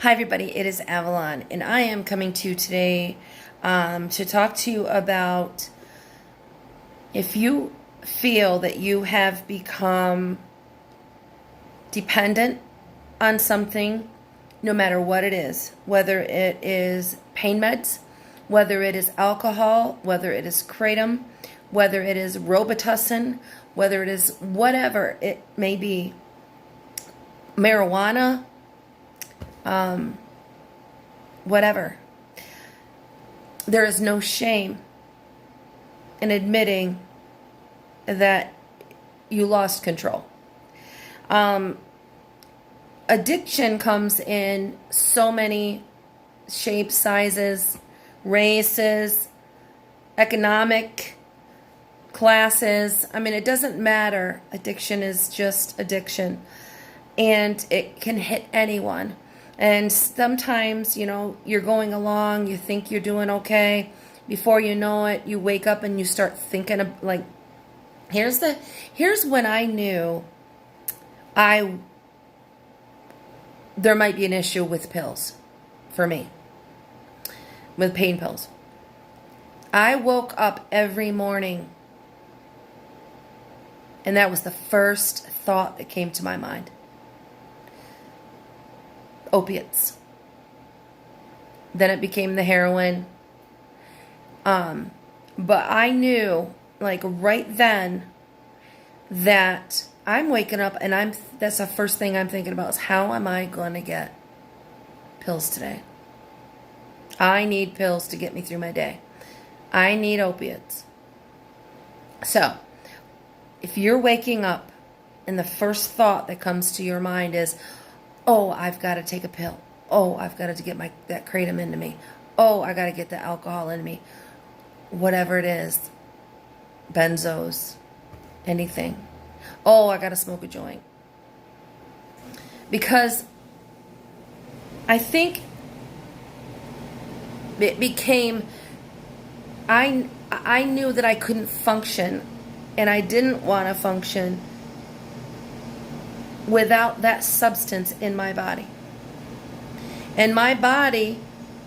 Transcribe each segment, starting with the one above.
Hi, everybody. It is Avalon, and I am coming to you today to talk to you about if you feel that you have become dependent on something, no matter what it is, whether it is pain meds, whether it is alcohol, whether it is kratom, whether it is Robitussin, whether it is whatever it may be, marijuana, whatever. There is no shame in admitting that you lost control. Addiction comes in so many shapes, sizes, races, economic classes. I mean, it doesn't matter. Addiction is just addiction. And it can hit anyone. And sometimes, you're going along, you think you're doing okay. Before you know it, you wake up and you start thinking of, like, here's when I knew there might be an issue with pills for me, with pain pills. I woke up every morning, and that was the first thought that came to my mind. Opiates. Then it became the heroin. But I knew, like, right then that I'm waking up and that's the first thing I'm thinking about is how am I going to get pills today? I need pills to get me through my day. I need opiates. So, if you're waking up and the first thought that comes to your mind is, oh, I've got to take a pill. Oh, I've got to get that kratom into me. Oh, I got to get the alcohol into me. Whatever it is, benzos, anything. Oh, I got to smoke a joint. Because I think it became, I knew that I couldn't function, and I didn't want to function without that substance in my body. And my body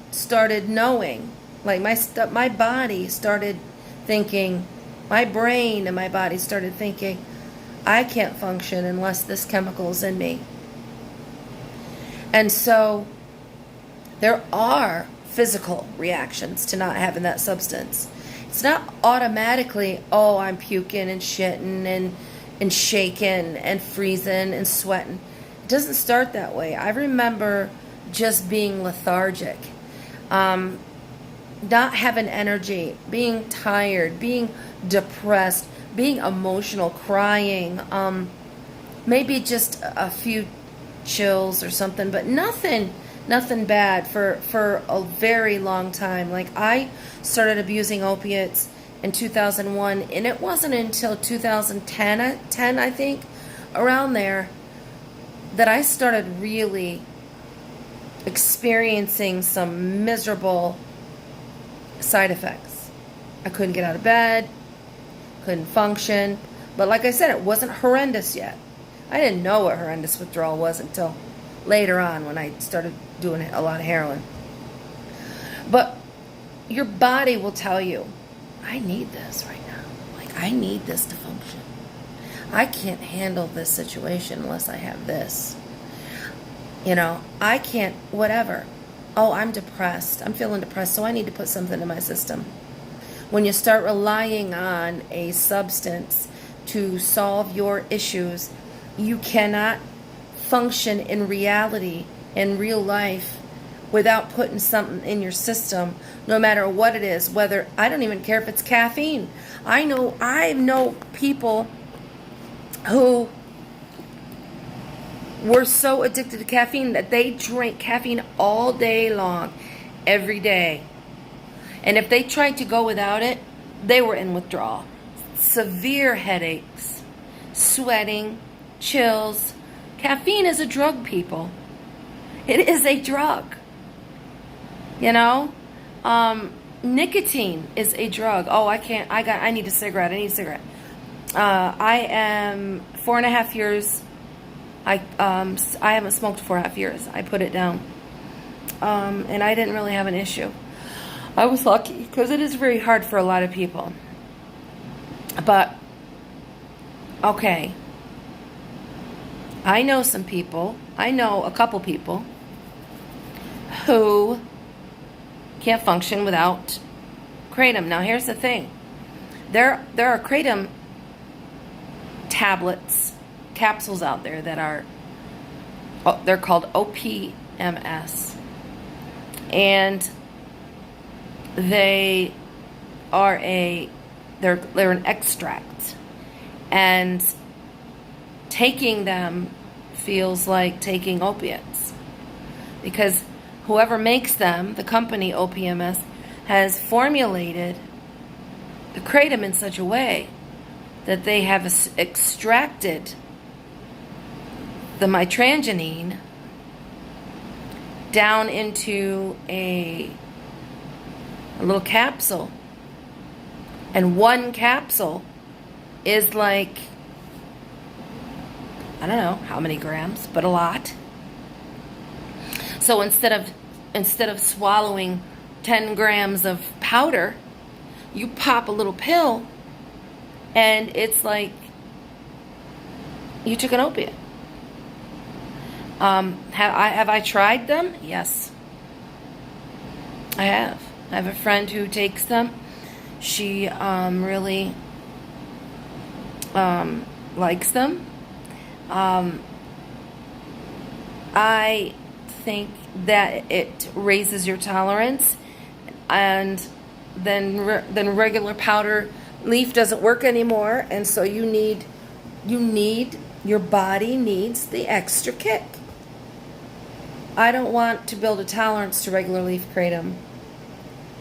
started knowing, like my body started thinking, my brain and my body started thinking, I can't function unless this chemical is in me. And so there are physical reactions to not having that substance. It's not automatically, oh, I'm puking and shitting and shaking and freezing and sweating. It doesn't start that way. I remember just being lethargic, not having energy, being tired, being depressed, being emotional, crying, maybe just a few chills or something, but nothing bad for a very long time. Like, I started abusing opiates in 2001, and it wasn't until 2010, I think, around there, that I started really experiencing some miserable side effects. I couldn't get out of bed, couldn't function, but like I said, it wasn't horrendous yet. I didn't know what horrendous withdrawal was until later on when I started doing a lot of heroin. But your body will tell you, I need this right now. Like, I need this to function. I can't handle this situation unless I have this. I can't, whatever. Oh, I'm depressed. I'm feeling depressed, so I need to put something in my system. When you start relying on a substance to solve your issues, you cannot function in reality, in real life, without putting something in your system, no matter what it is. Whether, I don't even care if it's caffeine. I know people who were so addicted to caffeine that they drank caffeine all day long, every day. And if they tried to go without it, they were in withdrawal. Severe headaches, sweating, chills. Caffeine is a drug, people. It is a drug. Nicotine is a drug. Oh, I need a cigarette. I am 4.5 years. I haven't smoked 4.5 years. I put it down. and I didn't really have an issue. I was lucky because it is very hard for a lot of people. But, okay, I know some people, I know a couple people who can't function without kratom. Now, here's the thing. There are kratom tablets, capsules out there that are, they're called OPMS. And they are they're an extract. And taking them feels like taking opiates. Because whoever makes them, the company OPMS, has formulated the kratom in such a way that they have extracted the mitragynine down into a little capsule. And one capsule is like, I don't know how many grams, but a lot. So instead of swallowing 10 grams of powder, you pop a little pill, and it's like you took an opiate. Have I tried them? Yes, I have. I have a friend who takes them. She really likes them. I think that it raises your tolerance, and then regular powder leaf doesn't work anymore, and so your body needs the extra kick. I don't want to build a tolerance to regular leaf kratom.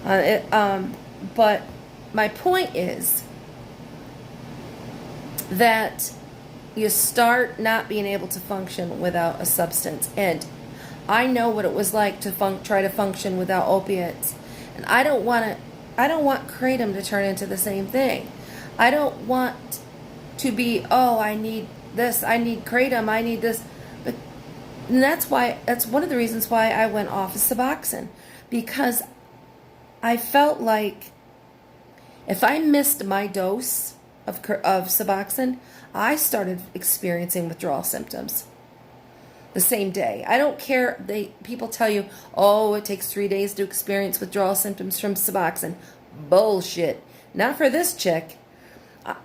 But my point is that you start not being able to function without a substance. And I know what it was like to try to function without opiates. And I don't want kratom to turn into the same thing. I don't want to be, I need this, I need kratom, I need this. And that's one of the reasons why I went off of Suboxone. Because I felt like if I missed my dose of Suboxone, I started experiencing withdrawal symptoms the same day. I don't care. People tell you, it takes 3 days to experience withdrawal symptoms from Suboxone. Bullshit. Not for this chick.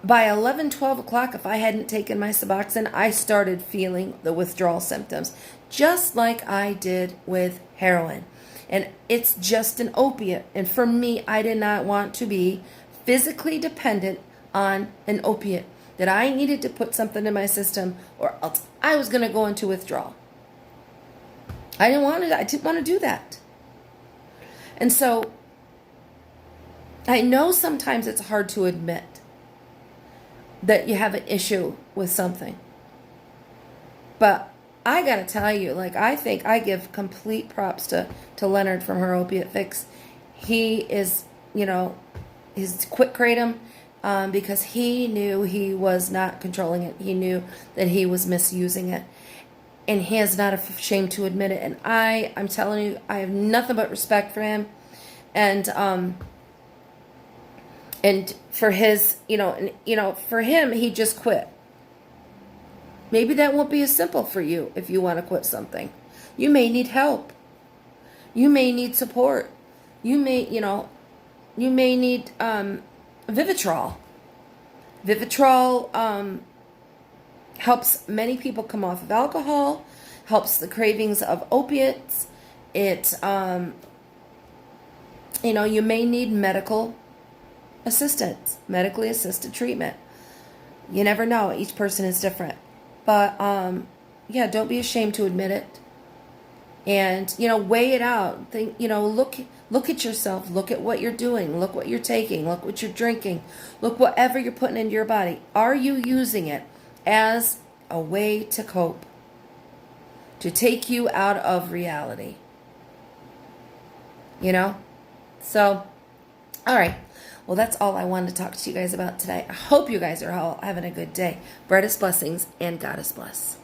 By 11, 12 o'clock, if I hadn't taken my Suboxone, I started feeling the withdrawal symptoms, just like I did with heroin. And it's just an opiate. And for me, I did not want to be physically dependent on an opiate, that I needed to put something in my system or else I was going to go into withdrawal. I didn't want to do that. And so I know sometimes it's hard to admit that you have an issue with something. But I got to tell you, I think I give complete props to Leonard from Her Opiate Fix. He is, he's quit kratom because he knew he was not controlling it. He knew that he was misusing it. And he is not ashamed to admit it. And I'm telling you, I have nothing but respect for him. And for his, for him, he just quit. Maybe that won't be as simple for you if you want to quit something. You may need help. You may need support. You may need Vivitrol. Vivitrol helps many people come off of alcohol, helps the cravings of opiates. It, you may need medical assistance, medically assisted treatment. You never know. Each person is different. But, don't be ashamed to admit it. And, weigh it out. Think, look at yourself. Look at what you're doing. Look what you're taking. Look what you're drinking. Look whatever you're putting into your body. Are you using it as a way to cope? To take you out of reality? So, all right. Well, that's all I wanted to talk to you guys about today. I hope you guys are all having a good day. Brightest blessings and Goddess bless.